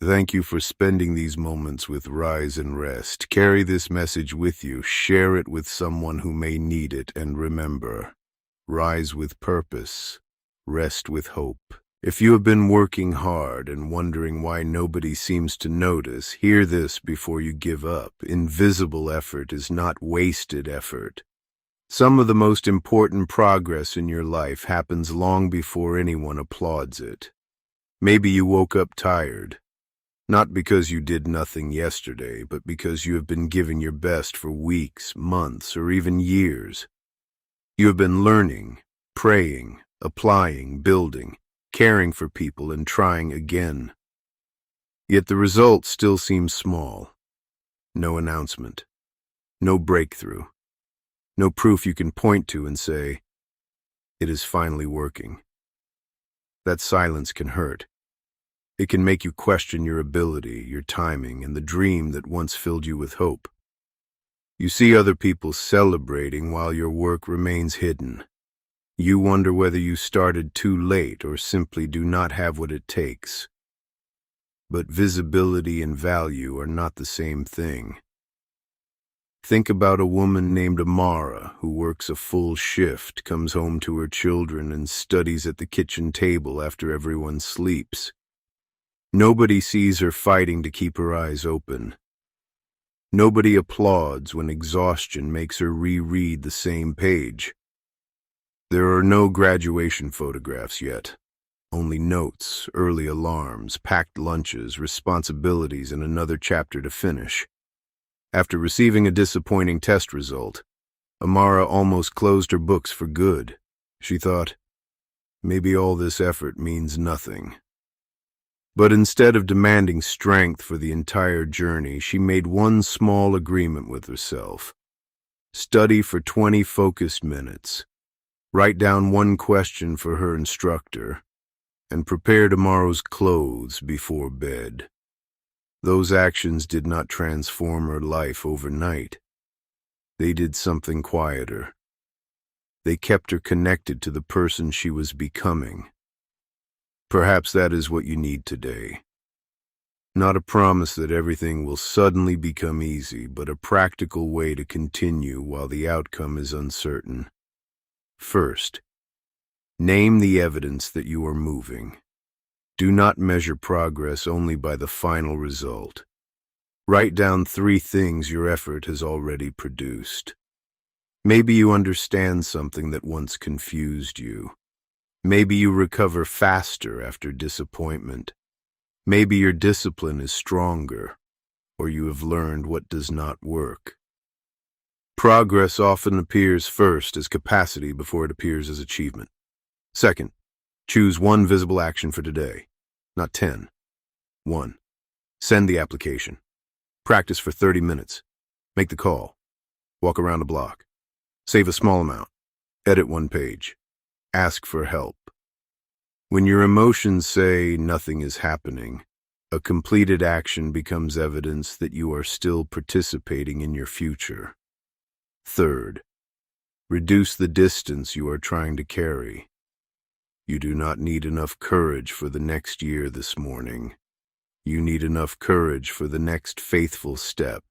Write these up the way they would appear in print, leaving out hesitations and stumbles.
Thank you for spending these moments with Rise and Rest. Carry this message with you, share it with someone who may need it, and remember, rise with purpose, rest with hope. If you have been working hard and wondering why nobody seems to notice, hear this before you give up. Invisible effort is not wasted effort. Some of the most important progress in your life happens long before anyone applauds it. Maybe you woke up tired. Not because you did nothing yesterday, but because you have been giving your best for weeks, months, or even years. You have been learning, praying, applying, building, caring for people, and trying again. Yet the result still seems small. No announcement. No breakthrough. No proof you can point to and say, it is finally working. That silence can hurt. It can make you question your ability, your timing, and the dream that once filled you with hope. You see other people celebrating while your work remains hidden. You wonder whether you started too late or simply do not have what it takes. But visibility and value are not the same thing. Think about a woman named Amara who works a full shift, comes home to her children, and studies at the kitchen table after everyone sleeps. Nobody sees her fighting to keep her eyes open. Nobody applauds when exhaustion makes her reread the same page. There are no graduation photographs yet. Only notes, early alarms, packed lunches, responsibilities, and another chapter to finish. After receiving a disappointing test result, Amara almost closed her books for good. She thought, maybe all this effort means nothing. But instead of demanding strength for the entire journey, she made one small agreement with herself. Study for 20 focused minutes, write down one question for her instructor, and prepare tomorrow's clothes before bed. Those actions did not transform her life overnight. They did something quieter. They kept her connected to the person she was becoming. Perhaps that is what you need today. Not a promise that everything will suddenly become easy, but a practical way to continue while the outcome is uncertain. First, name the evidence that you are moving. Do not measure progress only by the final result. Write down 3 things your effort has already produced. Maybe you understand something that once confused you. Maybe you recover faster after disappointment. Maybe your discipline is stronger, or you have learned what does not work. Progress often appears first as capacity before it appears as achievement. Second, choose one visible action for today, not 10. 1. Send the application. Practice for 30 minutes. Make the call. Walk around the block. Save a small amount. Edit 1 page. Ask for help. When your emotions say nothing is happening, a completed action becomes evidence that you are still participating in your future. Third, reduce the distance you are trying to carry. You do not need enough courage for the next year this morning. You need enough courage for the next faithful step.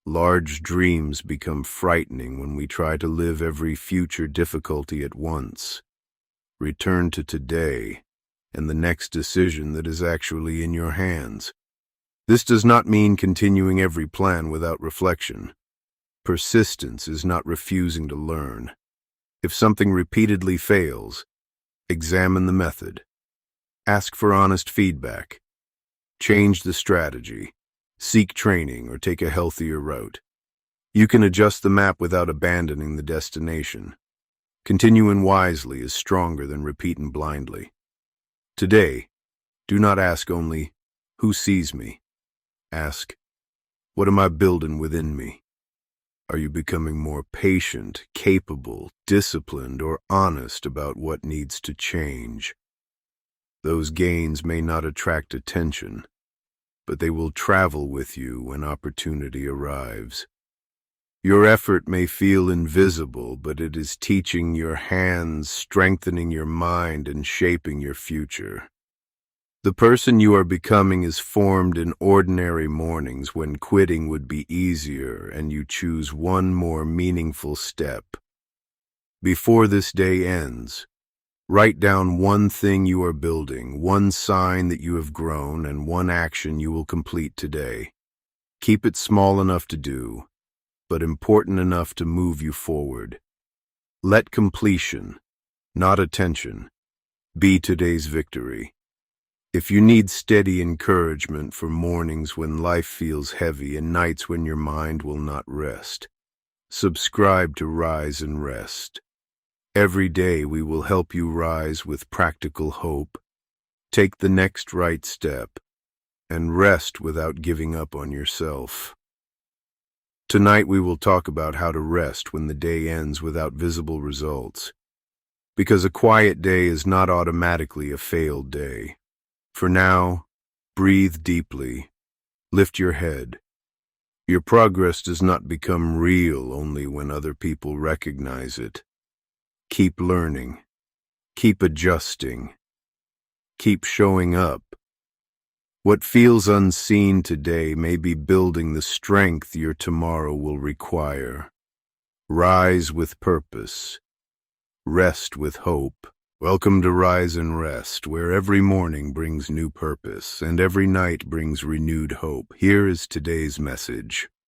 Large dreams become frightening when we try to live every future difficulty at once. Return to today and the next decision that is actually in your hands. This does not mean continuing every plan without reflection. Persistence is not refusing to learn. If something repeatedly fails, examine the method. Ask for honest feedback. Change the strategy. Seek training or take a healthier route. You can adjust the map without abandoning the destination. Continuing wisely is stronger than repeating blindly. Today, do not ask only, who sees me? Ask, what am I building within me? Are you becoming more patient, capable, disciplined, or honest about what needs to change? Those gains may not attract attention, but they will travel with you when opportunity arrives. Your effort may feel invisible, but it is teaching your hands, strengthening your mind, and shaping your future. The person you are becoming is formed in ordinary mornings when quitting would be easier and you choose one more meaningful step. Before this day ends, write down one thing you are building, one sign that you have grown, and one action you will complete today. Keep it small enough to do, but important enough to move you forward. Let completion, not attention, be today's victory. If you need steady encouragement for mornings when life feels heavy and nights when your mind will not rest, subscribe to Rise and Rest. Every day we will help you rise with practical hope, take the next right step, and rest without giving up on yourself. Tonight we will talk about how to rest when the day ends without visible results, because a quiet day is not automatically a failed day. For now, breathe deeply, lift your head. Your progress does not become real only when other people recognize it. Keep learning, keep adjusting, keep showing up. What feels unseen today may be building the strength your tomorrow will require. Rise with purpose, rest with hope. Welcome to Rise and Rest, where every morning brings new purpose and every night brings renewed hope. Here is today's message.